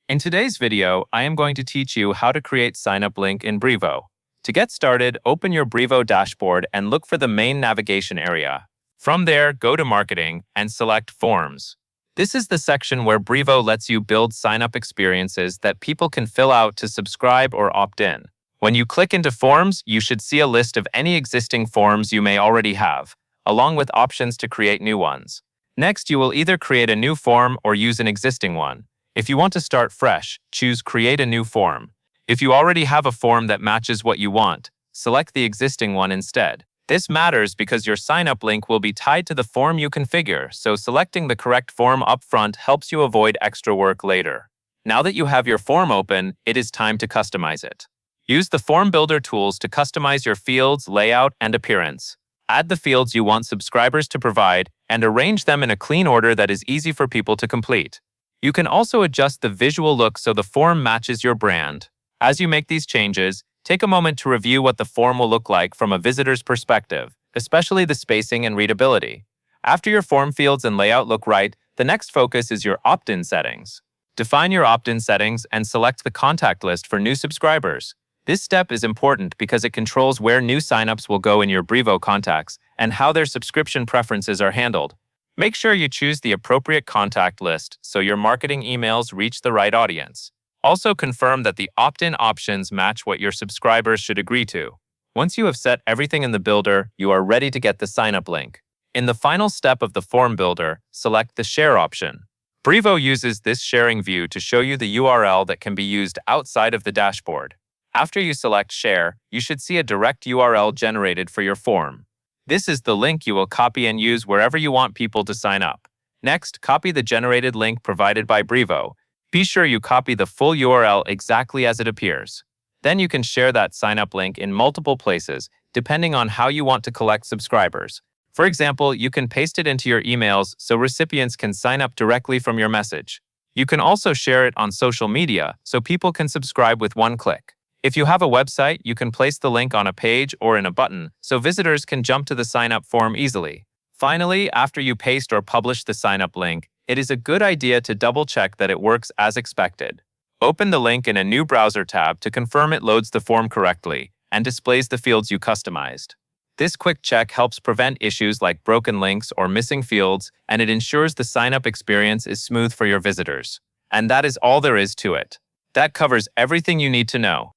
In today's video, I am going to teach you how to create sign-up link in Brevo. To get started, open your Brevo dashboard and look for the main navigation area. From there, go to Marketing and select Forms. This is the section where Brevo lets you build sign-up experiences that people can fill out to subscribe or opt in. When you click into Forms, you should see a list of any existing forms you may already have, along with options to create new ones. Next, you will either create a new form or use an existing one. If you want to start fresh, choose Create a New Form. If you already have a form that matches what you want, select the existing one instead. This matters because your sign-up link will be tied to the form you configure, so selecting the correct form upfront helps you avoid extra work later. Now that you have your form open, it is time to customize it. Use the Form Builder tools to customize your fields, layout, and appearance. Add the fields you want subscribers to provide and arrange them in a clean order that is easy for people to complete. You can also adjust the visual look so the form matches your brand. As you make these changes, take a moment to review what the form will look like from a visitor's perspective, especially the spacing and readability. After your form fields and layout look right, the next focus is your opt-in settings. Define your opt-in settings and select the contact list for new subscribers. This step is important because it controls where new signups will go in your Brevo contacts and how their subscription preferences are handled. Make sure you choose the appropriate contact list so your marketing emails reach the right audience. Also confirm that the opt-in options match what your subscribers should agree to. Once you have set everything in the builder, you are ready to get the sign-up link. In the final step of the form builder, select the Share option. Brevo uses this sharing view to show you the URL that can be used outside of the dashboard. After you select Share, you should see a direct URL generated for your form. This is the link you will copy and use wherever you want people to sign up. Next, copy the generated link provided by Brevo. Be sure you copy the full URL exactly as it appears. Then you can share that sign-up link in multiple places, depending on how you want to collect subscribers. For example, you can paste it into your emails so recipients can sign up directly from your message. You can also share it on social media so people can subscribe with one click. If you have a website, you can place the link on a page or in a button so visitors can jump to the sign-up form easily. Finally, after you paste or publish the sign-up link, it is a good idea to double-check that it works as expected. Open the link in a new browser tab to confirm it loads the form correctly and displays the fields you customized. This quick check helps prevent issues like broken links or missing fields, and it ensures the sign-up experience is smooth for your visitors. And that is all there is to it. That covers everything you need to know.